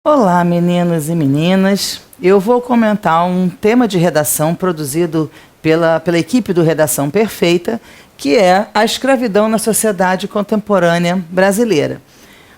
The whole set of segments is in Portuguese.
Olá, meninos e meninas. Eu vou comentar um tema de redação produzido pela equipe do Redação Perfeita, que é a escravidão na sociedade contemporânea brasileira.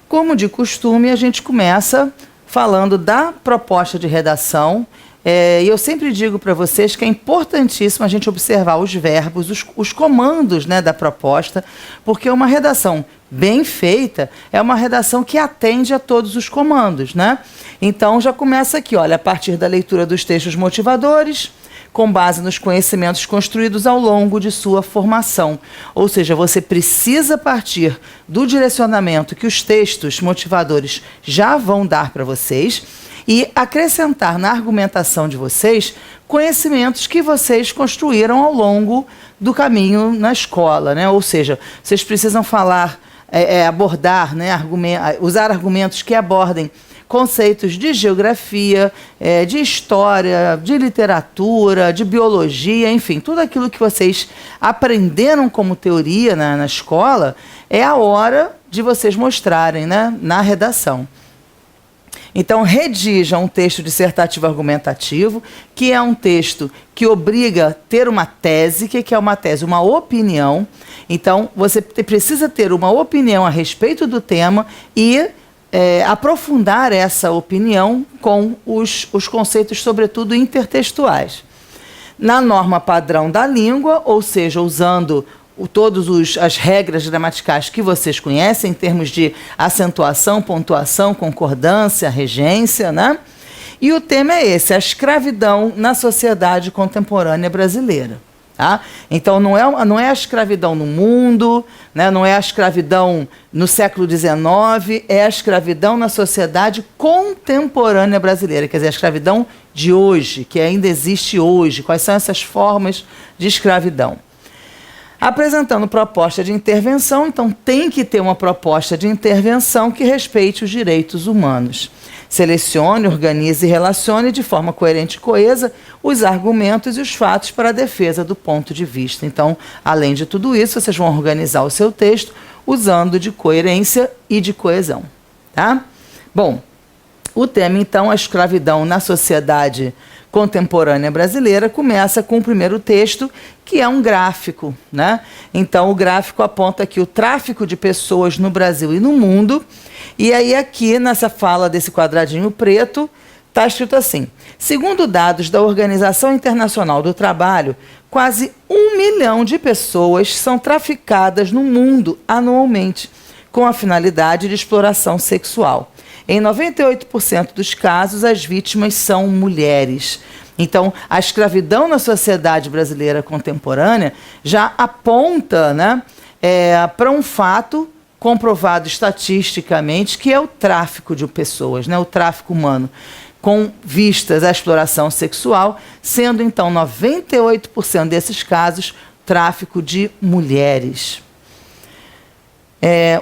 Como de costume, a gente começa falando da proposta de redação. E eu sempre digo para vocês que é importantíssimo a gente observar os verbos, os comandos, né, da proposta, porque uma redação bem feita é uma redação que atende a todos os comandos, né? Então já começa aqui, olha, a partir da leitura dos textos motivadores, com base nos conhecimentos construídos ao longo de sua formação. Ou seja, você precisa partir do direcionamento que os textos motivadores já vão dar para vocês e acrescentar na argumentação de vocês conhecimentos que vocês construíram ao longo do caminho na escola, né? Ou seja, vocês precisam abordar, né, usar argumentos que abordem conceitos de geografia, de história, de literatura, de biologia, enfim, tudo aquilo que vocês aprenderam como teoria na escola, é a hora de vocês mostrarem, né, na redação. Então, redija um texto dissertativo argumentativo, que é um texto que obriga a ter uma tese. O que é uma tese? Uma opinião. Então, você precisa ter uma opinião a respeito do tema e aprofundar essa opinião com os conceitos, sobretudo, intertextuais. Na norma padrão da língua, ou seja, usando todas as regras gramaticais que vocês conhecem, em termos de acentuação, pontuação, concordância, regência, né? E o tema é esse, a escravidão na sociedade contemporânea brasileira. Tá? Então, não é a escravidão no mundo, né? Não é a escravidão no século XIX, é a escravidão na sociedade contemporânea brasileira, quer dizer, a escravidão de hoje, que ainda existe hoje. Quais são essas formas de escravidão? Apresentando proposta de intervenção, então tem que ter uma proposta de intervenção que respeite os direitos humanos. Selecione, organize e relacione de forma coerente e coesa os argumentos e os fatos para a defesa do ponto de vista. Então, além de tudo isso, vocês vão organizar o seu texto usando de coerência e de coesão. Tá? Bom, o tema, então, a escravidão na sociedade contemporânea brasileira, começa com o primeiro texto, que é um gráfico, né? Então, o gráfico aponta aqui o tráfico de pessoas no Brasil e no mundo. E aí, aqui, nessa fala desse quadradinho preto, está escrito assim: segundo dados da Organização Internacional do Trabalho, quase 1 milhão de pessoas são traficadas no mundo anualmente, com a finalidade de exploração sexual. Em 98% dos casos, as vítimas são mulheres. Então, a escravidão na sociedade brasileira contemporânea já aponta, né, para um fato comprovado estatisticamente, que é o tráfico de pessoas, né, o tráfico humano, com vistas à exploração sexual, sendo, então, 98% desses casos tráfico de mulheres.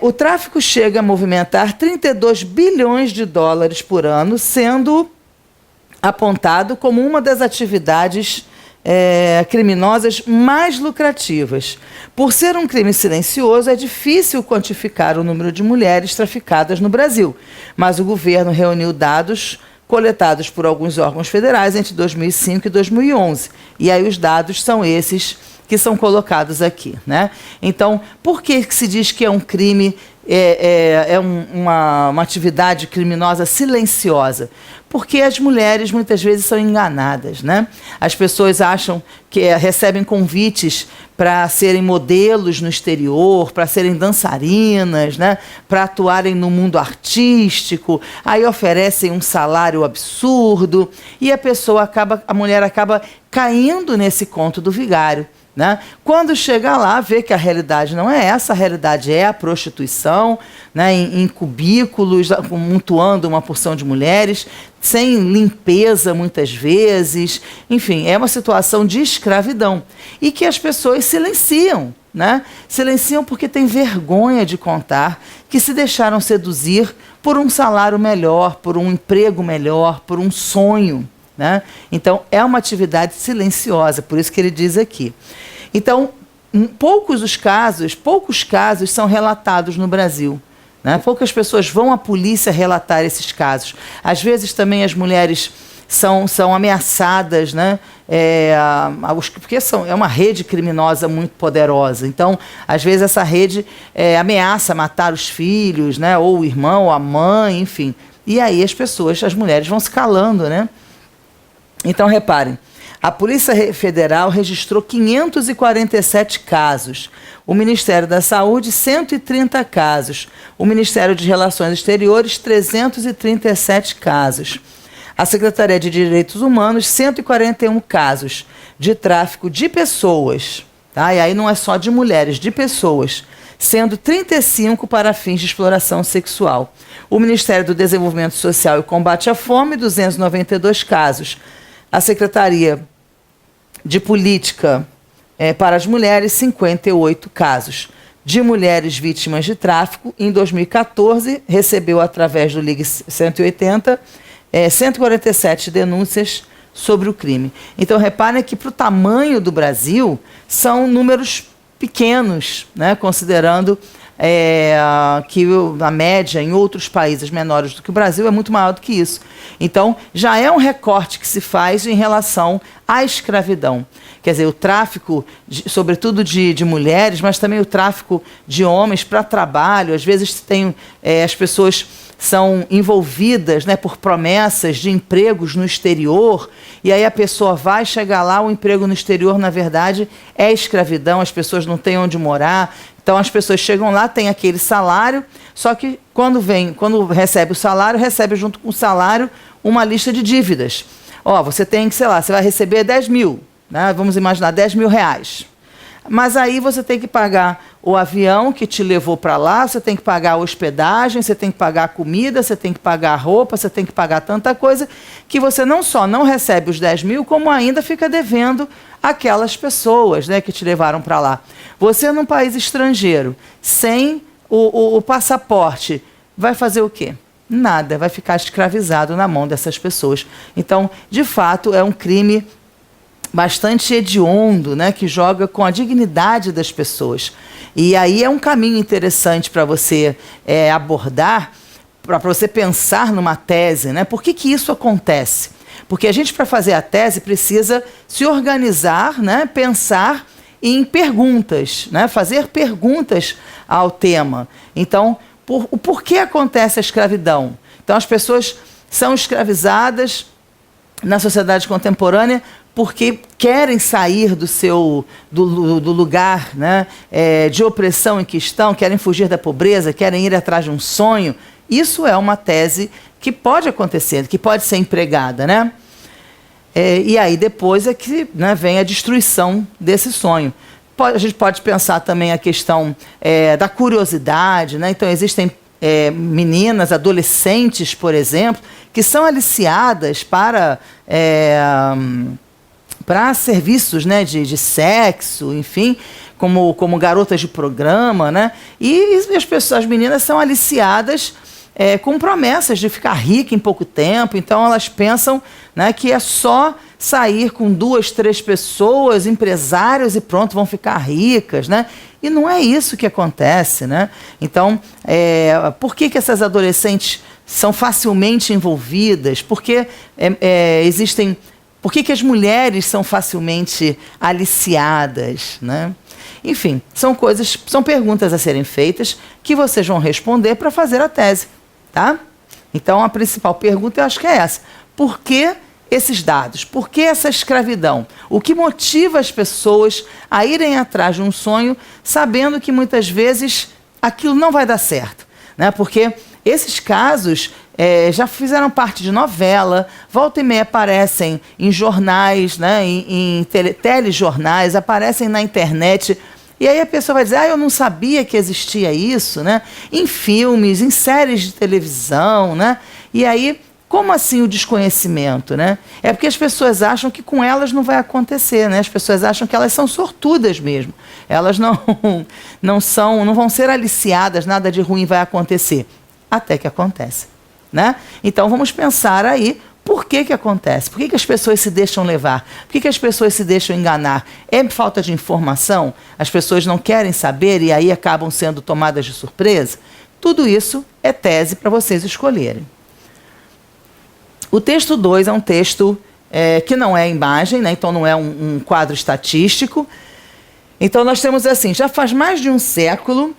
O tráfico chega a movimentar 32 bilhões de dólares por ano, sendo apontado como uma das atividades criminosas mais lucrativas. Por ser um crime silencioso, é difícil quantificar o número de mulheres traficadas no Brasil, mas o governo reuniu dados coletados por alguns órgãos federais entre 2005 e 2011. E aí os dados são esses que são colocados aqui, né? Então, por que se diz que é um crime, uma atividade criminosa silenciosa? Porque as mulheres muitas vezes são enganadas, né? As pessoas acham que recebem convites para serem modelos no exterior, para serem dançarinas, né? Para atuarem no mundo artístico, aí oferecem um salário absurdo e a mulher acaba caindo nesse conto do vigário. Né? Quando chega lá, vê que a realidade não é essa, a realidade é a prostituição, né? Em cubículos, amontoando uma porção de mulheres, sem limpeza muitas vezes, enfim, é uma situação de escravidão. E que as pessoas silenciam, né? Silenciam porque têm vergonha de contar que se deixaram seduzir por um salário melhor, por um emprego melhor, por um sonho. Né? Então, é uma atividade silenciosa, por isso que ele diz aqui. Então, poucos casos são relatados no Brasil. né? Poucas pessoas vão à polícia relatar esses casos. Às vezes também as mulheres são ameaçadas, né? Porque é uma rede criminosa muito poderosa. Então, às vezes essa rede ameaça matar os filhos, né? Ou o irmão, ou a mãe, enfim. E aí as mulheres vão se calando, né? Então, reparem, a Polícia Federal registrou 547 casos, o Ministério da Saúde, 130 casos, o Ministério de Relações Exteriores, 337 casos. A Secretaria de Direitos Humanos, 141 casos de tráfico de pessoas, tá? E aí não é só de mulheres, de pessoas, sendo 35 para fins de exploração sexual. O Ministério do Desenvolvimento Social e Combate à Fome, 292 casos. A Secretaria de Política para as Mulheres, 58 casos. De mulheres vítimas de tráfico, em 2014, recebeu, através do Ligue 180, 147 denúncias sobre o crime. Então, reparem que, para o tamanho do Brasil, são números pequenos, né, considerando que a média em outros países menores do que o Brasil é muito maior do que isso. Então, já é um recorte que se faz em relação à escravidão. Quer dizer, o tráfico, sobretudo de mulheres, mas também o tráfico de homens para trabalho. Às vezes as pessoas são envolvidas, né, por promessas de empregos no exterior, e aí a pessoa vai chegar lá, o emprego no exterior, na verdade, é escravidão, as pessoas não têm onde morar. Então as pessoas chegam lá, têm aquele salário, só que quando recebe o salário, recebe junto com o salário uma lista de dívidas. Você tem que, sei lá, você vai receber 10 mil, né? Vamos imaginar 10 mil reais. Mas aí você tem que pagar o avião que te levou para lá, você tem que pagar a hospedagem, você tem que pagar a comida, você tem que pagar a roupa, você tem que pagar tanta coisa, que você não só não recebe os 10 mil, como ainda fica devendo aquelas pessoas, né, que te levaram para lá. Você, num país estrangeiro, sem o passaporte, vai fazer o quê? Nada, vai ficar escravizado na mão dessas pessoas. Então, de fato, é um crime bastante hediondo, né, que joga com a dignidade das pessoas. E aí é um caminho interessante para você abordar, para você pensar numa tese, né? Por que isso acontece? Porque a gente, para fazer a tese, precisa se organizar, né, pensar em perguntas, né, fazer perguntas ao tema. Então, o porquê acontece a escravidão? Então, as pessoas são escravizadas na sociedade contemporânea porque querem sair do lugar, né, de opressão em que estão, querem fugir da pobreza, querem ir atrás de um sonho. Isso é uma tese que pode acontecer, que pode ser empregada, né? E aí depois é que, né, vem a destruição desse sonho. A gente pode pensar também a questão da curiosidade, né? Então existem meninas, adolescentes, por exemplo, que são aliciadas para serviços, né, de sexo, enfim, como garotas de programa, né? E as meninas são aliciadas com promessas de ficar rica em pouco tempo. Então elas pensam, né, que é só sair com 2, 3 pessoas, empresários, e pronto, vão ficar ricas, né? E não é isso que acontece, né? Então, por que essas adolescentes são facilmente envolvidas? Por que as mulheres são facilmente aliciadas, né? Enfim, são perguntas a serem feitas que vocês vão responder para fazer a tese, tá? Então, a principal pergunta, eu acho que é essa. Por que esses dados? Por que essa escravidão? O que motiva as pessoas a irem atrás de um sonho, sabendo que muitas vezes aquilo não vai dar certo, né? Porque esses casos já fizeram parte de novela, volta e meia aparecem em jornais, né, em telejornais, aparecem na internet. E aí a pessoa vai dizer, eu não sabia que existia isso, né? Em filmes, em séries de televisão, né? E aí, como assim o desconhecimento, né? É porque as pessoas acham que com elas não vai acontecer, né? As pessoas acham que elas são sortudas mesmo. Elas não vão ser aliciadas, nada de ruim vai acontecer. Até que acontece, né? Então vamos pensar aí, por que acontece? Por que as pessoas se deixam levar? Por que as pessoas se deixam enganar? É falta de informação? As pessoas não querem saber e aí acabam sendo tomadas de surpresa? tudo isso é tese para vocês escolherem. O texto 2 é um texto que não é imagem, né? Então não é um quadro estatístico. Então nós temos assim, já faz mais de um século,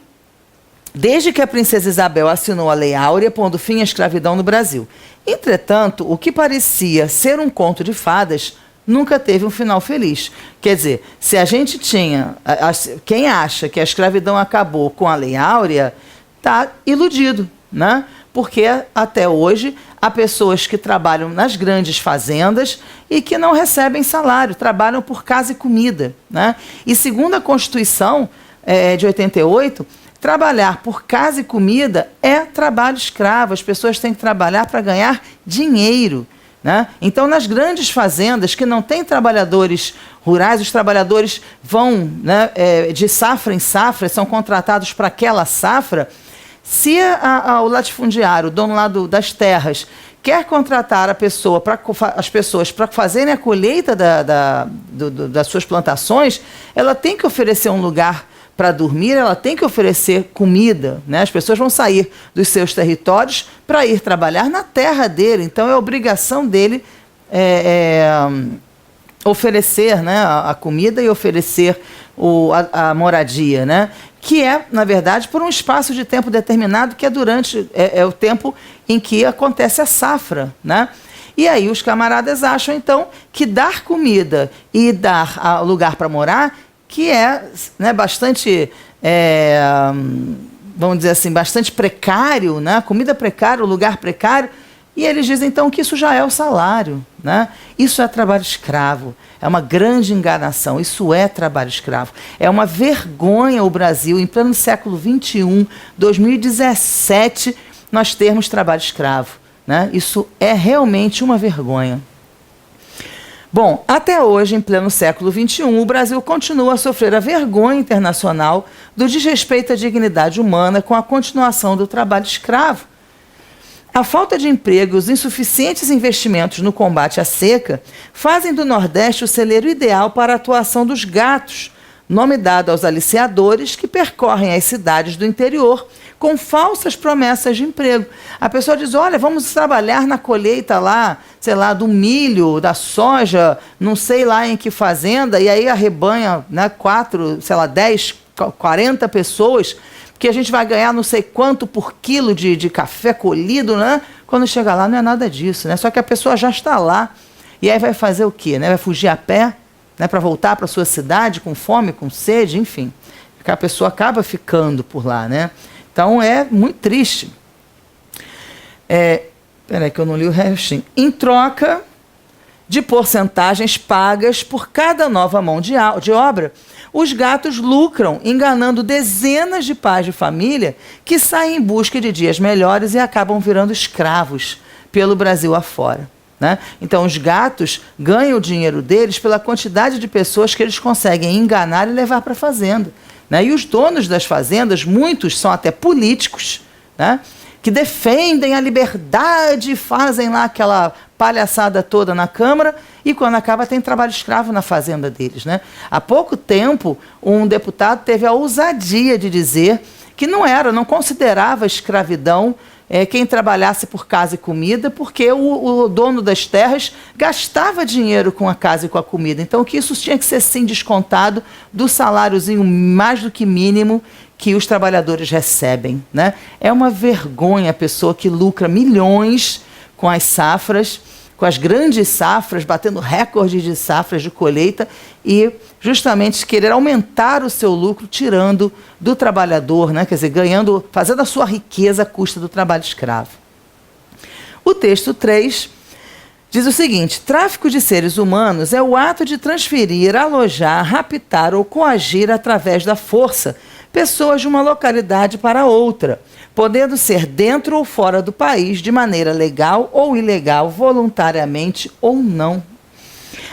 desde que a princesa Isabel assinou a Lei Áurea, pondo fim à escravidão no Brasil. Entretanto, o que parecia ser um conto de fadas nunca teve um final feliz. Quer dizer, se a gente tinha... Quem acha que a escravidão acabou com a Lei Áurea está iludido, né? Porque até hoje há pessoas que trabalham nas grandes fazendas e que não recebem salário, trabalham por casa e comida, né? E segundo a Constituição de 88, trabalhar por casa e comida é trabalho escravo. As pessoas têm que trabalhar para ganhar dinheiro, né? Então, nas grandes fazendas que não têm trabalhadores rurais, os trabalhadores vão, né, de safra em safra, são contratados para aquela safra. Se o latifundiário, o dono lá das terras, quer contratar as pessoas para fazerem a colheita das suas plantações, ela tem que oferecer um lugar para dormir, ela tem que oferecer comida, né? As pessoas vão sair dos seus territórios para ir trabalhar na terra dele. Então, é obrigação dele oferecer, né, a comida e oferecer a moradia, né? Que é, na verdade, por um espaço de tempo determinado, que é durante o tempo em que acontece a safra, né? E aí os camaradas acham, então, que dar comida e dar lugar para morar, que é, né, bastante, vamos dizer assim, bastante precário, né? Comida precária, lugar precário, e eles dizem, então, que isso já é o salário, né? Isso é trabalho escravo, é uma grande enganação, isso é trabalho escravo. É uma vergonha o Brasil, em pleno século XXI, 2017, nós termos trabalho escravo, né? Isso é realmente uma vergonha. Bom, até hoje, em pleno século XXI, o Brasil continua a sofrer a vergonha internacional do desrespeito à dignidade humana com a continuação do trabalho escravo. A falta de emprego e os insuficientes investimentos no combate à seca fazem do Nordeste o celeiro ideal para a atuação dos gatos, nome dado aos aliciadores que percorrem as cidades do interior com falsas promessas de emprego. A pessoa diz, olha, vamos trabalhar na colheita lá, sei lá, do milho, da soja, não sei lá em que fazenda, e aí arrebanha, né, 10, 40 pessoas, porque a gente vai ganhar não sei quanto por quilo de café colhido, né? Quando chega lá não é nada disso, né? Só que a pessoa já está lá, e aí vai fazer o quê, né? Vai fugir a pé, né, para voltar para a sua cidade com fome, com sede, enfim. A pessoa acaba ficando por lá, né? Então é muito triste. Peraí que eu não li o restinho. Em troca de porcentagens pagas por cada nova mão de obra, os gatos lucram, enganando dezenas de pais de família que saem em busca de dias melhores e acabam virando escravos pelo Brasil afora, né? Então, os gatos ganham o dinheiro deles pela quantidade de pessoas que eles conseguem enganar e levar para a fazenda, né? E os donos das fazendas, muitos são até políticos, né, que defendem a liberdade, fazem lá aquela palhaçada toda na Câmara e quando acaba tem trabalho escravo na fazenda deles, né? Há pouco tempo, um deputado teve a ousadia de dizer que não considerava escravidão quem trabalhasse por casa e comida, porque o dono das terras gastava dinheiro com a casa e com a comida. Então, que isso tinha que ser, sim, descontado do saláriozinho mais do que mínimo que os trabalhadores recebem, né? É uma vergonha a pessoa que lucra milhões com as safras, com as grandes safras, batendo recordes de safras de colheita e justamente querer aumentar o seu lucro tirando do trabalhador, né? Quer dizer, fazendo a sua riqueza à custa do trabalho escravo. O texto 3 diz o seguinte: tráfico de seres humanos é o ato de transferir, alojar, raptar ou coagir através da força pessoas de uma localidade para outra, podendo ser dentro ou fora do país, de maneira legal ou ilegal, voluntariamente ou não.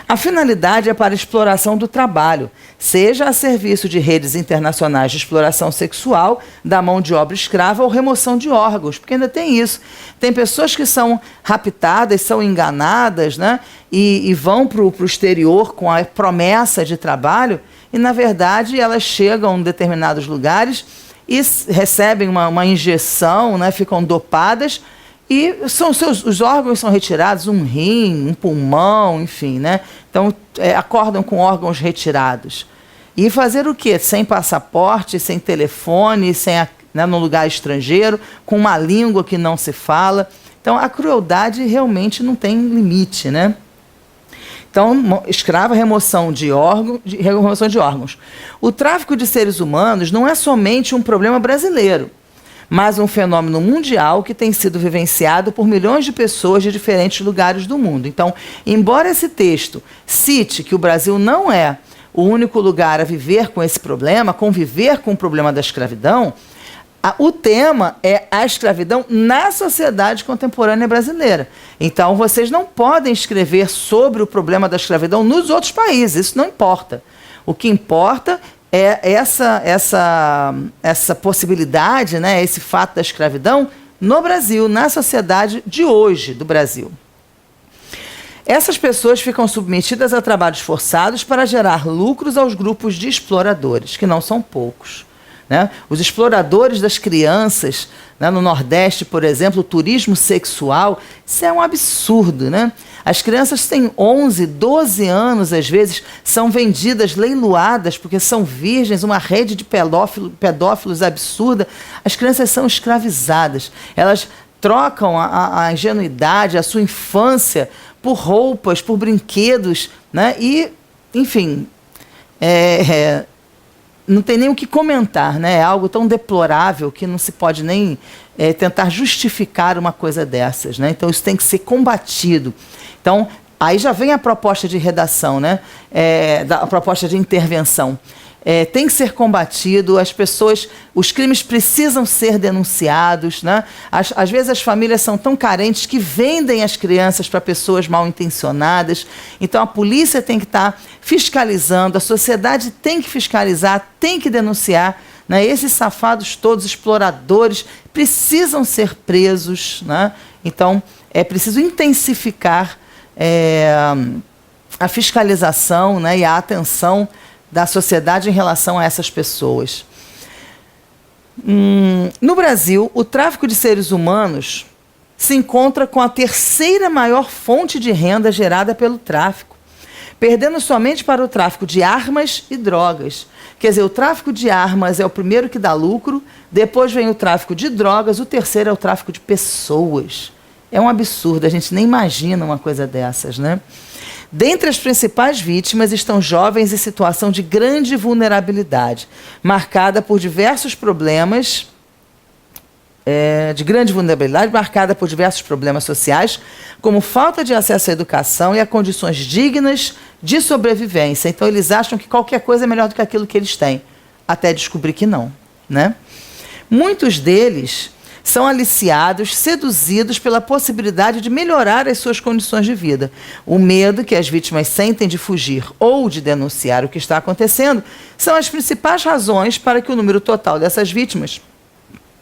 A finalidade é para a exploração do trabalho, seja a serviço de redes internacionais de exploração sexual, da mão de obra escrava ou remoção de órgãos, porque ainda tem isso. Tem pessoas que são raptadas, são enganadas, né, e vão para o exterior com a promessa de trabalho, e, na verdade, elas chegam em determinados lugares e recebem uma injeção, né, ficam dopadas, e os órgãos são retirados, um rim, um pulmão, enfim, né? Então, acordam com órgãos retirados. E fazer o quê? Sem passaporte, sem telefone, né, num lugar estrangeiro, com uma língua que não se fala. Então, a crueldade realmente não tem limite, né? Então, escrava, remoção de órgãos. O tráfico de seres humanos não é somente um problema brasileiro, mas um fenômeno mundial que tem sido vivenciado por milhões de pessoas de diferentes lugares do mundo. Então, embora esse texto cite que o Brasil não é o único lugar a viver com esse problema, conviver com o problema da escravidão, o tema é a escravidão na sociedade contemporânea brasileira. Então, vocês não podem escrever sobre o problema da escravidão nos outros países, isso não importa. O que importa é essa possibilidade, né, esse fato da escravidão no Brasil, na sociedade de hoje do Brasil. Essas pessoas ficam submetidas a trabalhos forçados para gerar lucros aos grupos de exploradores, que não são poucos, né? Os exploradores das crianças, né, no Nordeste, por exemplo, o turismo sexual, isso é um absurdo, né? As crianças têm 11, 12 anos, às vezes, são vendidas, leiloadas, porque são virgens, uma rede de pedófilos absurda. As crianças são escravizadas. Elas trocam a ingenuidade, a sua infância, por roupas, por brinquedos, né? E, enfim, não tem nem o que comentar, né? É algo tão deplorável que não se pode nem tentar justificar uma coisa dessas, né? Então, isso tem que ser combatido. Então, aí já vem a proposta de redação, né? A proposta de intervenção. Tem que ser combatido, os crimes precisam ser denunciados, né? Às vezes as famílias são tão carentes que vendem as crianças para pessoas mal intencionadas. Então a polícia tem que estar fiscalizando, a sociedade tem que fiscalizar, tem que denunciar, né? Esses safados todos, exploradores, precisam ser presos, né? Então é preciso intensificar a fiscalização, né, e a atenção da sociedade em relação a essas pessoas. No Brasil, o tráfico de seres humanos se encontra com a terceira maior fonte de renda gerada pelo tráfico, perdendo somente para o tráfico de armas e drogas. Quer dizer, o tráfico de armas é o primeiro que dá lucro, depois vem o tráfico de drogas, o terceiro é o tráfico de pessoas. É um absurdo, a gente nem imagina uma coisa dessas, né? Dentre as principais vítimas estão jovens em situação de grande vulnerabilidade, marcada por diversos problemas, marcada por diversos problemas sociais, como falta de acesso à educação e a condições dignas de sobrevivência. Então, eles acham que qualquer coisa é melhor do que aquilo que eles têm, até descobrir que não, né? Muitos deles são aliciados, seduzidos pela possibilidade de melhorar as suas condições de vida. O medo que as vítimas sentem de fugir ou de denunciar o que está acontecendo são as principais razões para que o número total dessas vítimas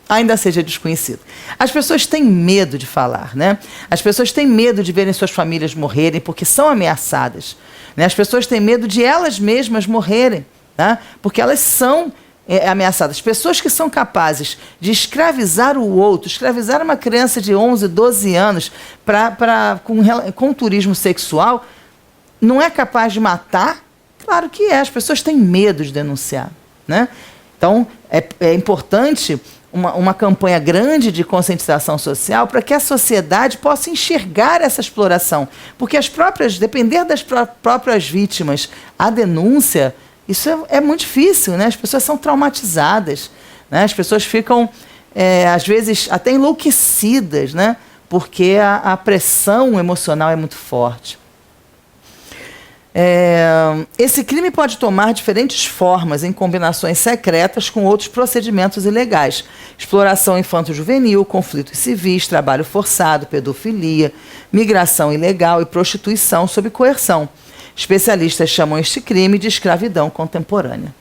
ainda seja desconhecido. As pessoas têm medo de falar, né? As pessoas têm medo de verem suas famílias morrerem porque são ameaçadas, né? As pessoas têm medo de elas mesmas morrerem, né? Porque elas são ameaçadas. Pessoas que são capazes de escravizar o outro, escravizar uma criança de 11, 12 anos com turismo sexual, não é capaz de matar? Claro que é. As pessoas têm medo de denunciar, né? Então, é importante uma campanha grande de conscientização social para que a sociedade possa enxergar essa exploração. Porque depender das próprias vítimas, a denúncia, isso é muito difícil, né? As pessoas são traumatizadas, né? As pessoas ficam, às vezes, até enlouquecidas, né? Porque a pressão emocional é muito forte. Esse crime pode tomar diferentes formas em combinações secretas com outros procedimentos ilegais. Exploração infanto-juvenil, conflitos civis, trabalho forçado, pedofilia, migração ilegal e prostituição sob coerção. Especialistas chamam este crime de escravidão contemporânea.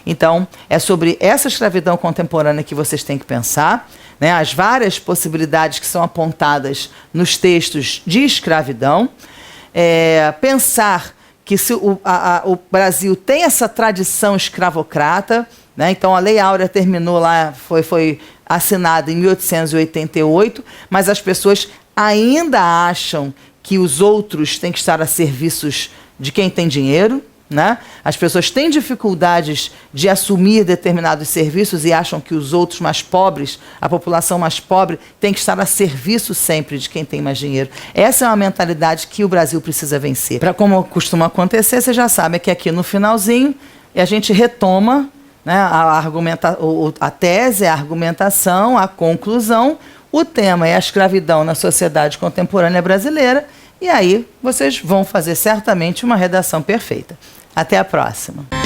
Então, é sobre essa escravidão contemporânea que vocês têm que pensar, né? As várias possibilidades que são apontadas nos textos de escravidão. Pensar que se o Brasil tem essa tradição escravocrata, né? Então a Lei Áurea terminou lá, foi assinada em 1888, mas as pessoas ainda acham que os outros têm que estar a serviços de quem tem dinheiro, né? As pessoas têm dificuldades de assumir determinados serviços e acham que os outros mais pobres, a população mais pobre, tem que estar a serviço sempre de quem tem mais dinheiro. Essa é uma mentalidade que o Brasil precisa vencer. Para como costuma acontecer, vocês já sabem que aqui no finalzinho a gente retoma, né, a tese, a argumentação, a conclusão. O tema é a escravidão na sociedade contemporânea brasileira. E aí vocês vão fazer certamente uma redação perfeita. Até a próxima.